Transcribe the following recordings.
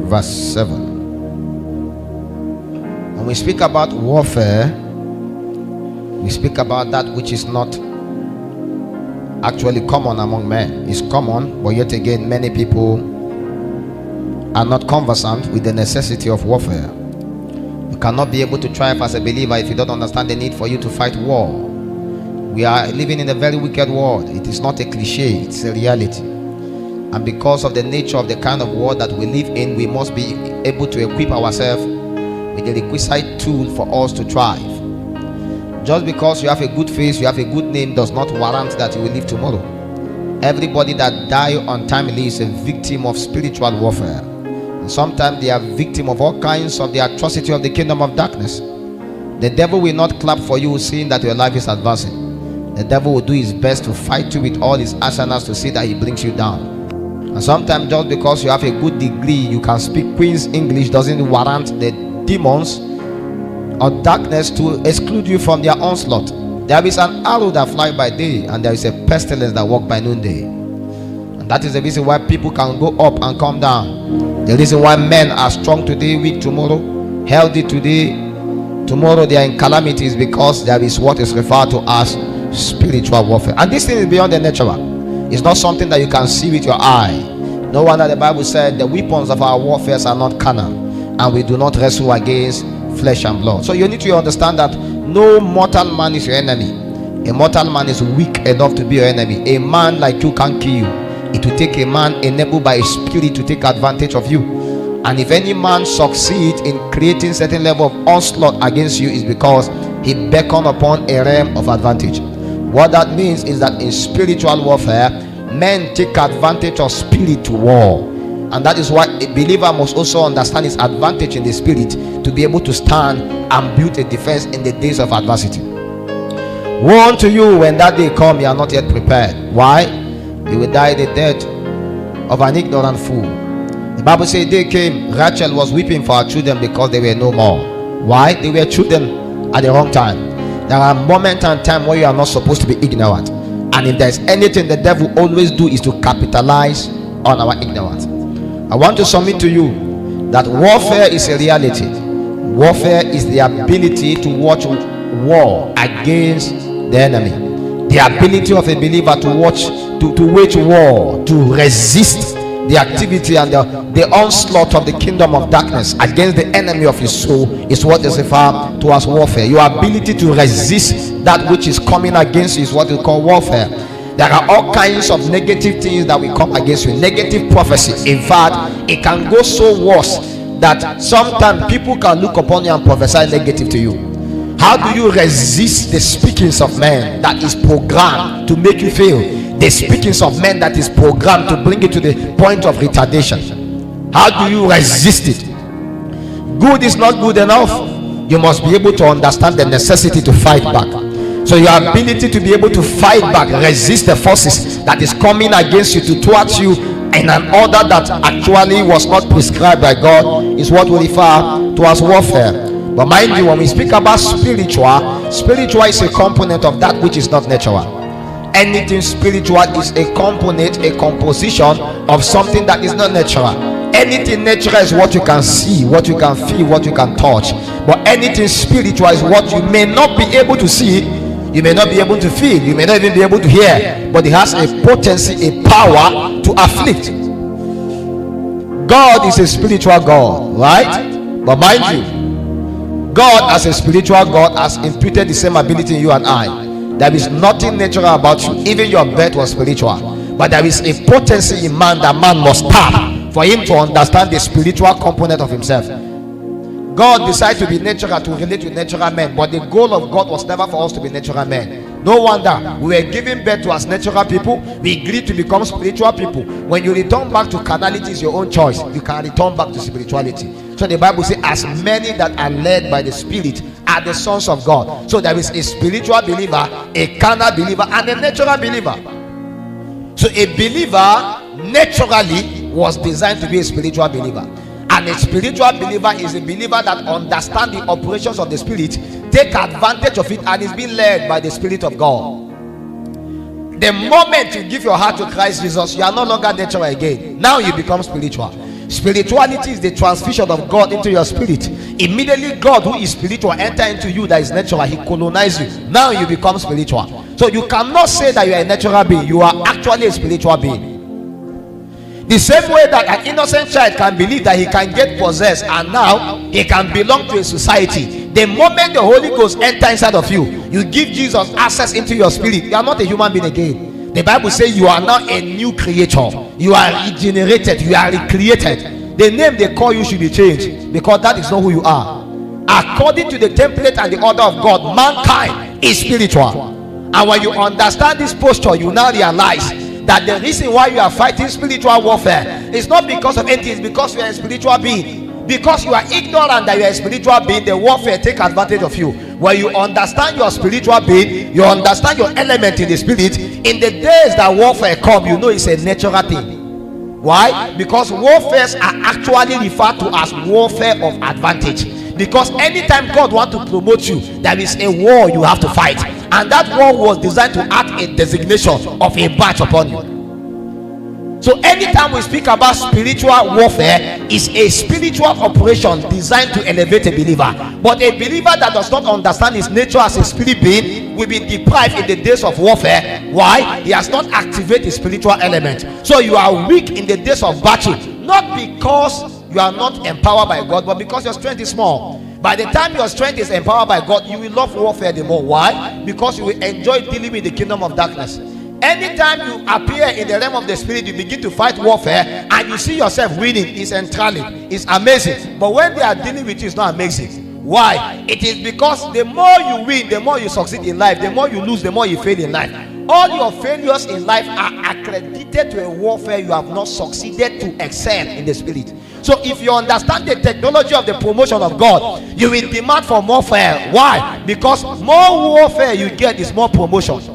verse 7. When we speak about warfare, we speak about that which is not actually common among men. It's common, but yet again many people are not conversant with the necessity of warfare. You cannot be able to triumph as a believer if you don't understand the need for you to fight war. We are living in a very wicked world. It is not a cliche, it's a reality. And because of the nature of the kind of world that we live in, we must be able to equip ourselves with the requisite tool for us to thrive. Just because you have a good face, you have a good name, does not warrant that you will live tomorrow. Everybody that dies untimely is a victim of spiritual warfare. And sometimes they are victim of all kinds of the atrocity of the kingdom of darkness. The devil will not clap for you seeing that your life is advancing. The devil will do his best to fight you with all his arsenals to see that he brings you down. And sometimes just because you have a good degree, you can speak Queen's English, doesn't warrant the demons or darkness to exclude you from their onslaught. There is an arrow that flies by day, and there is a pestilence that walks by noonday. And that is the reason why people can go up and come down. The reason why men are strong today, weak tomorrow, healthy today, tomorrow they are in calamities, because there is what is referred to as spiritual warfare. And this thing is beyond the natural. It's not something that you can see with your eye. No wonder the Bible said the weapons of our warfare are not carnal, and we do not wrestle against flesh and blood. So you need to understand that no mortal man is your enemy. A mortal man is weak enough to be your enemy. A man like you can't kill you. It will take a man enabled by a spirit to take advantage of you. And if any man succeeds in creating certain level of onslaught against you, is because he beckoned upon a realm of advantage. What that means is that in spiritual warfare, men take advantage of spirit to war. And that is why a believer must also understand his advantage in the spirit to be able to stand and build a defense in the days of adversity. Woe unto you when that day come, you are not yet prepared. Why? You will die the death of an ignorant fool. The Bible says day came, Rachel was weeping for her children because they were no more. Why? They were children at the wrong time. There are moments and times where you are not supposed to be ignorant. And if there's anything the devil always do, is to capitalize on our ignorance. I want to submit to you that warfare is a reality. Warfare is the ability to wage war against the enemy. The ability of a believer to wage war, to resist the activity and the onslaught of the kingdom of darkness against the enemy of his soul, is what is referred to as warfare. Your ability to resist that which is coming against you is what we call warfare. There are all kinds of negative things that will come against you. Negative prophecy. In fact, it can go so worse that sometimes people can look upon you and prophesy negative to you. How do you resist the speakings of men that is programmed to make you fail? The speakings of men that is programmed to bring you to the point of retardation. How do you resist it? Good is not good enough. You must be able to understand the necessity to fight back. So your ability to be able to fight back, resist the forces that is coming against you, to thwart you in an order that actually was not prescribed by God, is what we refer to as warfare. But mind you, when we speak about spiritual is a component of that which is not natural. Anything spiritual is a component, a composition of something that is not natural. Anything natural is what you can see, what you can feel, what you can touch. But anything spiritual is what you may not be able to see, you may not be able to feel, you may not even be able to hear, but it has a potency, a power to afflict. God is a spiritual God, right? But mind you, God as a spiritual God has imputed the same ability in you and I. There is nothing natural about you. Even your birth was spiritual, but there is a potency in man that man must tap for him to understand the spiritual component of himself. God decided to be natural, to relate with natural men, but the goal of God was never for us to be natural men. No wonder we were given birth to as natural people. We agreed to become spiritual people. When you return back to carnality, is your own choice. You can return back to spirituality. So the Bible says, as many that are led by the Spirit are the sons of God. So there is a spiritual believer, a carnal believer, and a natural believer. So a believer naturally was designed to be a spiritual believer. And a spiritual believer is a believer that understands the operations of the Spirit, take advantage of it, and is being led by the Spirit of God. The moment you give your heart to Christ Jesus, you are no longer natural again. Now you become spiritual. Spirituality is the transfusion of God into your spirit. Immediately God, who is spiritual, enter into you that is natural. He colonizes you. Now you become spiritual. So you cannot say that you are a natural being. You are actually a spiritual being. The same way that an innocent child can believe that he can get possessed and now he can belong to a society. The moment the Holy Ghost enters inside of you, you give Jesus access into your spirit. You are not a human being again. The Bible says you are now a new creature. You are regenerated. You are recreated. The name they call you should be changed, because that is not who you are. According to the template and the order of God, mankind is spiritual. And when you understand this posture, you now realize that the reason why you are fighting spiritual warfare is not because of anything. It's because you are a spiritual being. Because you are ignorant that you are a spiritual being, the warfare take advantage of you. When you understand your spiritual being, you understand your element in the spirit, in the days that warfare come, you know it's a natural thing. Why? Because warfares are actually referred to as warfare of advantage. Because anytime God wants to promote you, there is a war you have to fight, and that war was designed to act a designation of a batch upon you. So anytime we speak about spiritual warfare, is a spiritual operation designed to elevate a believer. But a believer that does not understand his nature as a spirit being will be deprived in the days of warfare. Why? He has not activated his spiritual element. So you are weak in the days of battle, not because you are not empowered by God, but because your strength is small. By the time your strength is empowered by God, you will love warfare the more. Why? Because you will enjoy dealing with the kingdom of darkness. Anytime you appear in the realm of the spirit, you begin to fight warfare and you see yourself winning. It's enthralling, it's amazing. But when they are dealing with you, it's not amazing. Why? It is because the more you win, the more you succeed in life. The more you lose, the more you fail in life. All your failures in life are accredited to a warfare you have not succeeded to excel in the spirit. So if you understand the technology of the promotion of God, you will demand for more warfare. Why? Because more warfare you get is more promotion.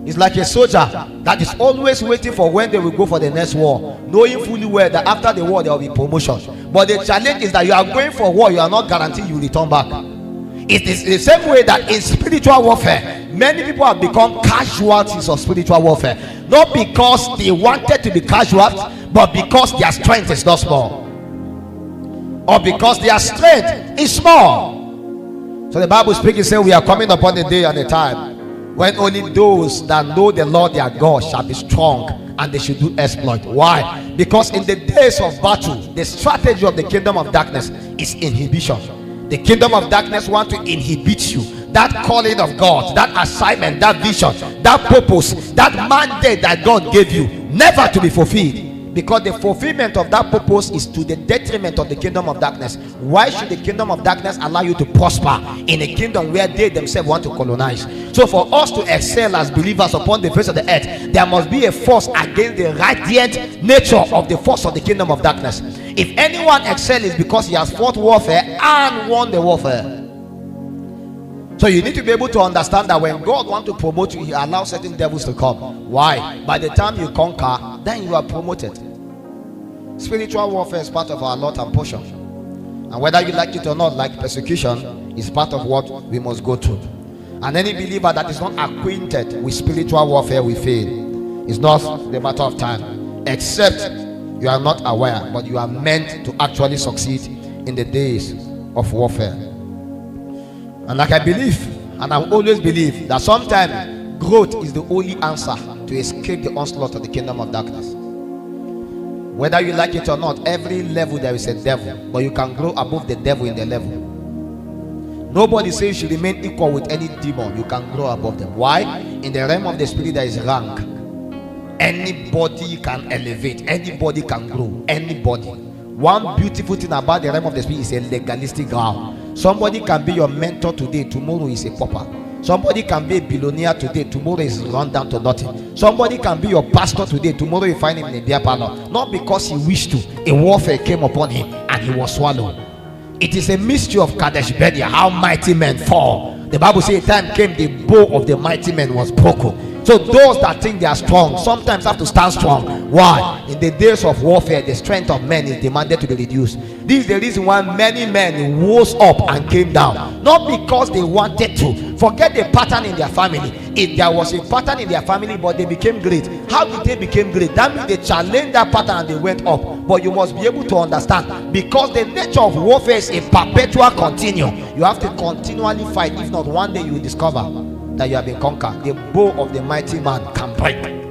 It's like a soldier that is always waiting for when they will go for the next war, knowing fully well that after the war there will be promotion. But the challenge is that you are going for war, you are not guaranteed you will return back. It is the same way that in spiritual warfare, many people have become casualties of spiritual warfare. Not because they wanted to be casualties, but because their strength is not small, or because their strength is small. So the Bible speaking says we are coming upon the day and the time when only those that know the Lord their God shall be strong, and they should do exploit. Why? Because in the days of battle, the strategy of the kingdom of darkness is inhibition. The kingdom of darkness wants to inhibit you. That calling of God, that assignment, that vision, that purpose, that mandate that God gave you, never to be fulfilled. Because the fulfillment of that purpose is to the detriment of the kingdom of darkness. Why should the kingdom of darkness allow you to prosper in a kingdom where they themselves want to colonize? So for us to excel as believers upon the face of the earth, there must be a force against the radiant nature of the force of the kingdom of darkness. If anyone excels, it's because he has fought warfare and won the warfare. So you need to be able to understand that when God wants to promote you, he allows certain devils to come. Why? By the time you conquer, then you are promoted. Spiritual warfare is part of our lot and portion, and whether you like it or not, like persecution is part of what we must go through. And any believer that is not acquainted with spiritual warfare will fail. It's not the matter of time, except you are not aware, but you are meant to actually succeed in the days of warfare. And like I believe, and I always believe, that sometimes growth is the only answer to escape the onslaught of the kingdom of darkness. Whether you like it or not, every level there is a devil, but you can grow above the devil in the level. Nobody says you should remain equal with any demon. You can grow above them. Why? In the realm of the spirit there is rank. Anybody can elevate, anybody can grow, anybody. One beautiful thing about the realm of the spirit is a legalistic ground. Somebody can be your mentor today, tomorrow is a pauper. Somebody can be a billionaire today, tomorrow is run down to nothing. Somebody can be your pastor today, tomorrow you find him in a beer parlor. Not because he wished to, a warfare came upon him and he was swallowed. It is a mystery of Kadesh Barnea, how mighty men fall. The Bible says a time came, the bow of the mighty men was broken. So those that think they are strong sometimes have to stand strong. Why? In the days of warfare, the strength of men is demanded to be reduced. This is the reason why many men rose up and came down. Not because they wanted to. Forget the pattern in their family. If there was a pattern in their family, but they became great. How did they become great? That means they challenged that pattern and they went up. But you must be able to understand, because the nature of warfare is a perpetual continue. You have to continually fight. If not, one day you will discover that you have been conquered. The bow of the mighty man can break.